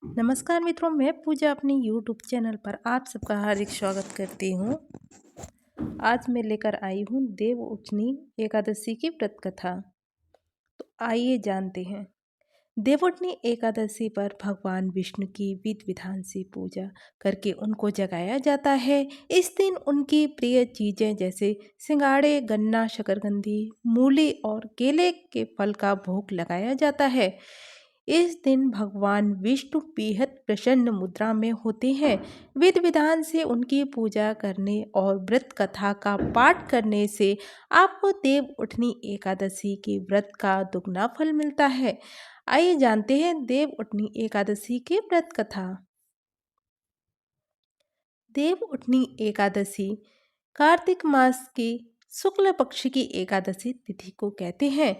नमस्कार मित्रों, मैं पूजा अपनी यूट्यूब चैनल पर आप सबका हार्दिक स्वागत करती हूँ। आज मैं लेकर आई हूँ देव उठनी एकादशी की व्रत कथा। तो आइए जानते हैं। देवउठनी एकादशी पर भगवान विष्णु की विधि विधान से पूजा करके उनको जगाया जाता है। इस दिन उनकी प्रिय चीजें जैसे सिंगाड़े, गन्ना, शकरकंदी, मूली और केले के फल का भोग लगाया जाता है। इस दिन भगवान विष्णु बेहद प्रसन्न मुद्रा में होते हैं। विधि विधान से उनकी पूजा करने और व्रत कथा का पाठ करने से आपको देव उठनी एकादशी के व्रत का दुगना फल मिलता है। आइए जानते हैं देव उठनी एकादशी की व्रत कथा। देव उठनी एकादशी कार्तिक मास की शुक्ल पक्ष की एकादशी तिथि को कहते हैं।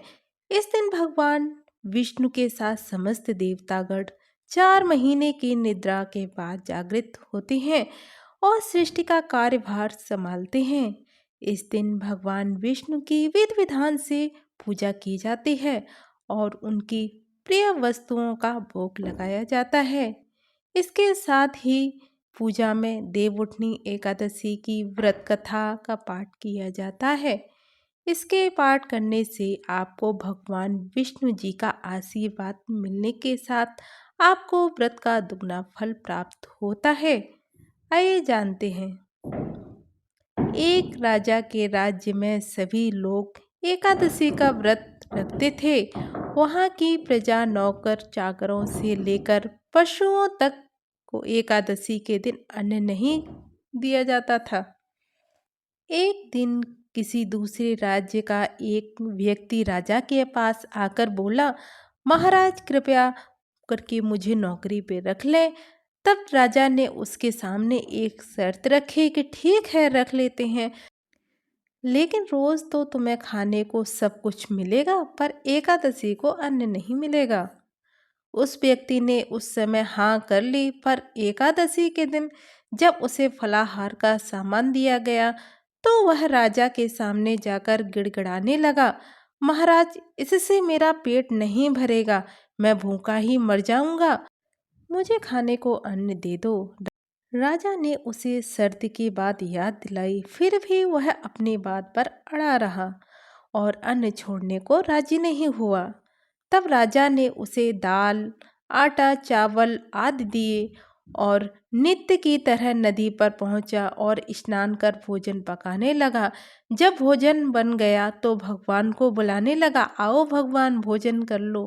इस दिन भगवान विष्णु के साथ समस्त देवतागण 4 महीने की निद्रा के बाद जागृत होते हैं और सृष्टि का कार्यभार संभालते हैं। इस दिन भगवान विष्णु की विधि विधान से पूजा की जाती है और उनकी प्रिय वस्तुओं का भोग लगाया जाता है। इसके साथ ही पूजा में देवउठनी एकादशी की व्रत कथा का पाठ किया जाता है। इसके पाठ करने से आपको भगवान विष्णु जी का आशीर्वाद मिलने के साथ आपको व्रत का दुगना फल प्राप्त होता है। आइए जानते हैं। एक राजा के राज्य में सभी लोग एकादशी का व्रत रखते थे। वहाँ की प्रजा नौकर चाकरों से लेकर पशुओं तक को एकादशी के दिन अन्न नहीं दिया जाता था। एक दिन किसी दूसरे राज्य का एक व्यक्ति राजा के पास आकर बोला, महाराज कृपया करके मुझे नौकरी पे रख लें। तब राजा ने उसके सामने एक शर्त रखी कि ठीक है, रख लेते हैं, लेकिन रोज तो तुम्हें खाने को सब कुछ मिलेगा पर एकादशी को अन्न नहीं मिलेगा। उस व्यक्ति ने उस समय हाँ कर ली, पर एकादशी के दिन जब उसे फलाहार का सामान दिया गया तो वह राजा के सामने जाकर गिड़गिड़ाने लगा, महाराज इससे मेरा पेट नहीं भरेगा, मैं भूखा ही मर जाऊंगा, मुझे खाने को अन्न दे दो। राजा ने उसे शर्त की बात याद दिलाई, फिर भी वह अपनी बात पर अड़ा रहा और अन्न छोड़ने को राजी नहीं हुआ। तब राजा ने उसे दाल, आटा, चावल आदि दिए और नित्य की तरह नदी पर पहुंचा और स्नान कर भोजन पकाने लगा। जब भोजन बन गया तो भगवान को बुलाने लगा, आओ भगवान भोजन कर लो।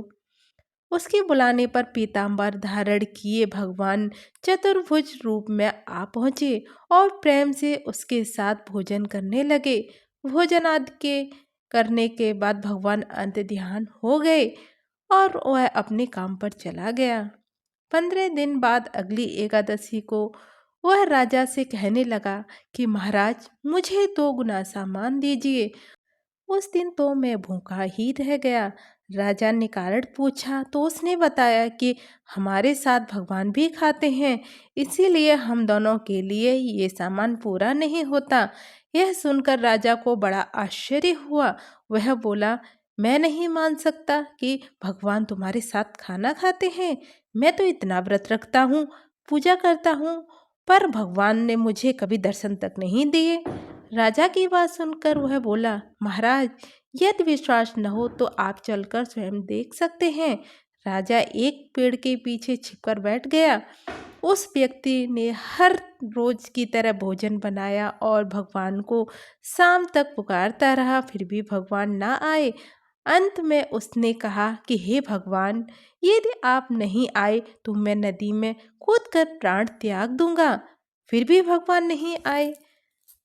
उसके बुलाने पर पीताम्बर धारण किए भगवान चतुर्भुज रूप में आ पहुँचे और प्रेम से उसके साथ भोजन करने लगे। भोजन आदि के करने के बाद भगवान अंत ध्यान हो गए और वह अपने काम पर चला गया। 15 दिन बाद अगली एकादशी को वह राजा से कहने लगा कि महाराज मुझे 2 गुना सामान दीजिए। उस दिन तो मैं भूखा ही रह गया। राजा ने कारण पूछा तो उसने बताया कि हमारे साथ भगवान भी खाते हैं, इसीलिए हम दोनों के लिए ये सामान पूरा नहीं होता। यह सुनकर राजा को बड़ा आश्चर्य हुआ। वह बोला, मैं नहीं मान सकता कि भगवान तुम्हारे साथ खाना खाते हैं। मैं तो इतना व्रत रखता हूँ, पूजा करता हूँ, पर भगवान ने मुझे कभी दर्शन तक नहीं दिए। राजा की बात सुनकर वह बोला, महाराज यदि विश्वास न हो तो आप चलकर स्वयं देख सकते हैं। राजा एक पेड़ के पीछे छिपकर बैठ गया। उस व्यक्ति ने हर रोज की तरह भोजन बनाया और भगवान को शाम तक पुकारता रहा, फिर भी भगवान ना आए। अंत में उसने कहा कि हे भगवान, यदि आप नहीं आए तो मैं नदी में कूदकर प्राण त्याग दूंगा। फिर भी भगवान नहीं आए।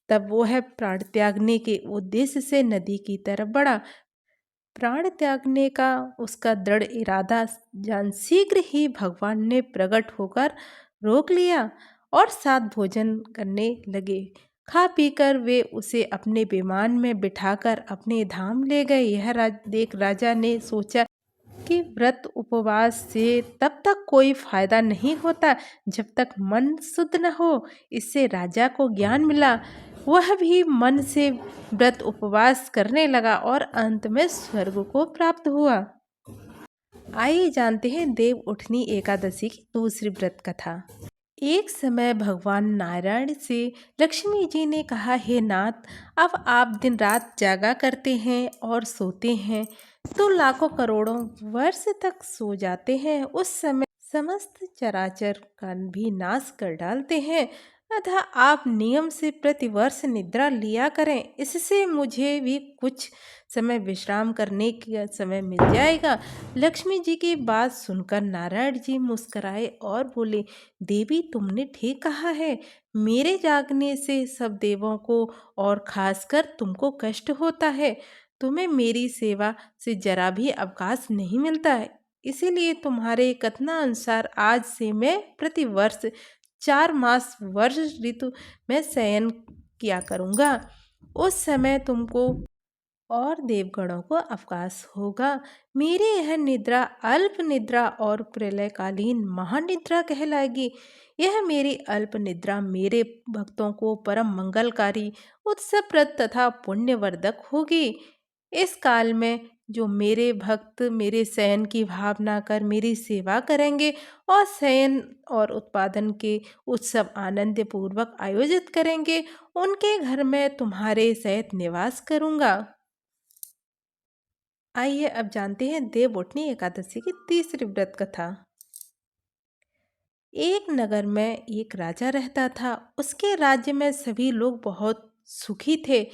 तब वह प्राण त्यागने के उद्देश्य से नदी की तरफ बढ़ा। प्राण त्यागने का उसका दृढ़ इरादा जान शीघ्र ही भगवान ने प्रकट होकर रोक लिया और साथ भोजन करने लगे। खा पीकर वे उसे अपने विमान में बिठाकर अपने धाम ले गए। यह देख राजा ने सोचा कि व्रत उपवास से तब तक कोई फायदा नहीं होता जब तक मन शुद्ध न हो। इससे राजा को ज्ञान मिला। वह भी मन से व्रत उपवास करने लगा और अंत में स्वर्ग को प्राप्त हुआ। आइए जानते हैं देव उठनी एकादशी की दूसरी व्रत कथा। एक समय भगवान नारायण से लक्ष्मी जी ने कहा, हे नाथ, अब आप दिन रात जागा करते हैं और सोते हैं तो लाखों करोड़ों वर्ष तक सो जाते हैं। उस समय समस्त चराचर का भी नाश कर डालते हैं। अतः आप नियम से प्रतिवर्ष निद्रा लिया करें, इससे मुझे भी कुछ समय विश्राम करने का समय मिल जाएगा। लक्ष्मी जी की बात सुनकर नारायण जी मुस्कुराए और बोले, देवी, तुमने ठीक कहा है। मेरे जागने से सब देवों को और खासकर तुमको कष्ट होता है। तुम्हें मेरी सेवा से जरा भी अवकाश नहीं मिलता है। इसीलिए तुम्हारे कथनानुसार आज से मैं प्रतिवर्ष 4 मास वर्ष ऋतु में शयन किया करूँगा। उस समय तुमको और देवगणों को अवकाश होगा। मेरी यह निद्रा अल्प निद्रा और प्रलयकालीन महानिद्रा कहलाएगी। यह मेरी अल्प निद्रा मेरे भक्तों को परम मंगलकारी, उत्सवप्रद तथा पुण्यवर्धक होगी। इस काल में जो मेरे भक्त मेरे शयन की भावना कर मेरी सेवा करेंगे और शयन और उत्पादन के उत्सव आनंद पूर्वक आयोजित करेंगे, उनके घर में तुम्हारे सहित निवास करूंगा। आइए अब जानते हैं देवउठनी एकादशी की तीसरी व्रत कथा। एक नगर में एक राजा रहता था। उसके राज्य में सभी लोग बहुत सुखी थे।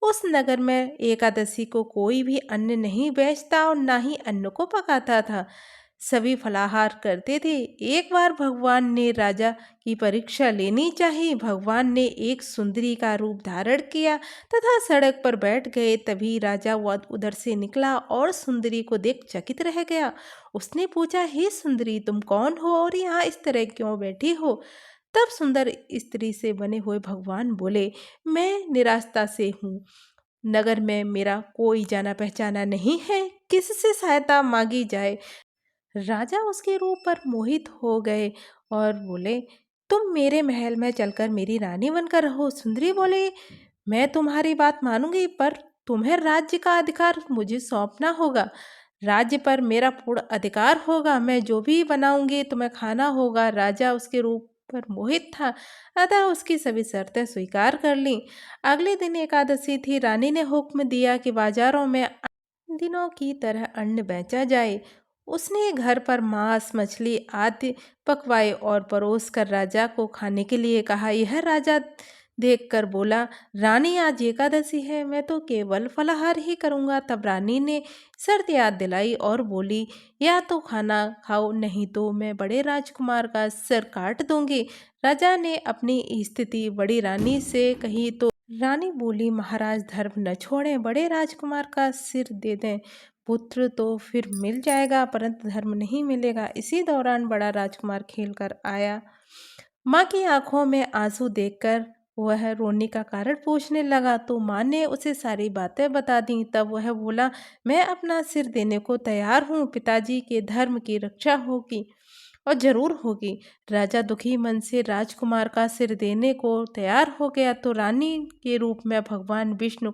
उस नगर में एकादशी को कोई भी अन्न नहीं बेचता और ना ही अन्न को पकाता था। सभी फलाहार करते थे। एक बार भगवान ने राजा की परीक्षा लेनी चाहिए। भगवान ने एक सुंदरी का रूप धारण किया तथा सड़क पर बैठ गए। तभी राजा उधर से निकला और सुंदरी को देख चकित रह गया। उसने पूछा, हे सुंदरी, तुम कौन हो और यहाँ इस तरह क्यों बैठी हो? तब सुंदर स्त्री से बने हुए भगवान बोले, मैं निराशा से हूँ। नगर में मेरा कोई जाना पहचाना नहीं है, किससे सहायता मांगी जाए? राजा उसके रूप पर मोहित हो गए और बोले, तुम मेरे महल में चलकर मेरी रानी बनकर रहो। सुंदरी बोले, मैं तुम्हारी बात मानूंगी, पर तुम्हें राज्य का अधिकार मुझे सौंपना होगा। राज्य पर मेरा पूर्ण अधिकार होगा। मैं जो भी बनाऊंगी तुम्हें खाना होगा। राजा उसके रूप पर मोहित था, अतः उसकी सभी शर्तें स्वीकार कर ली। अगले दिन एकादशी थी। रानी ने हुक्म दिया कि बाजारों में दिनों की तरह अन्न बेचा जाए। उसने घर पर मांस मछली आदि पकवाए और परोस कर राजा को खाने के लिए कहा। यह राजा देखकर बोला, रानी, आज एकादशी है, मैं तो केवल फलाहार ही करूंगा। तब रानी ने शर्त याद दिलाई और बोली, या तो खाना खाओ, नहीं तो मैं बड़े राजकुमार का सिर काट दूंगी। राजा ने अपनी स्थिति बड़ी रानी से कही तो रानी बोली, महाराज, धर्म न छोड़ें, बड़े राजकुमार का सिर दे दें। पुत्र तो फिर मिल जाएगा, परंतु धर्म नहीं मिलेगा। इसी दौरान बड़ा राजकुमार खेल कर आया। माँ की आंखों में आंसू देखकर वह रोने का कारण पूछने लगा, तो माँ ने उसे सारी बातें बता दी। तब वह बोला, मैं अपना सिर देने को तैयार हूँ। पिताजी के धर्म की रक्षा होगी और जरूर होगी। राजा दुखी मन से राजकुमार का सिर देने को तैयार हो गया तो रानी के रूप में भगवान विष्णु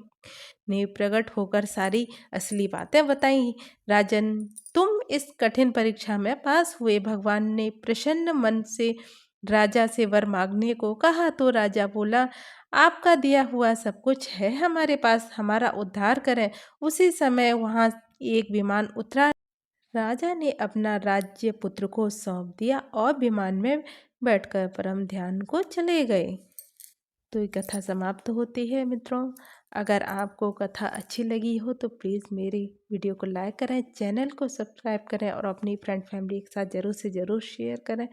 ने प्रकट होकर सारी असली बातें बताई। राजन, तुम इस कठिन परीक्षा में पास हुए। भगवान ने प्रसन्न मन से राजा से वर मांगने को कहा तो राजा बोला, आपका दिया हुआ सब कुछ है हमारे पास, हमारा उद्धार करें। उसी समय वहां एक विमान उतरा। राजा ने अपना राज्य पुत्र को सौंप दिया और विमान में बैठकर परम ध्यान को चले गए। तो ये कथा समाप्त होती है मित्रों। अगर आपको कथा अच्छी लगी हो तो प्लीज़ मेरी वीडियो को लाइक करें, चैनल को सब्सक्राइब करें और अपनी फ्रेंड फैमिली के साथ ज़रूर से ज़रूर शेयर करें।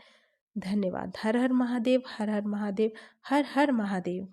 धन्यवाद। हर हर महादेव, हर हर महादेव, हर हर महादेव।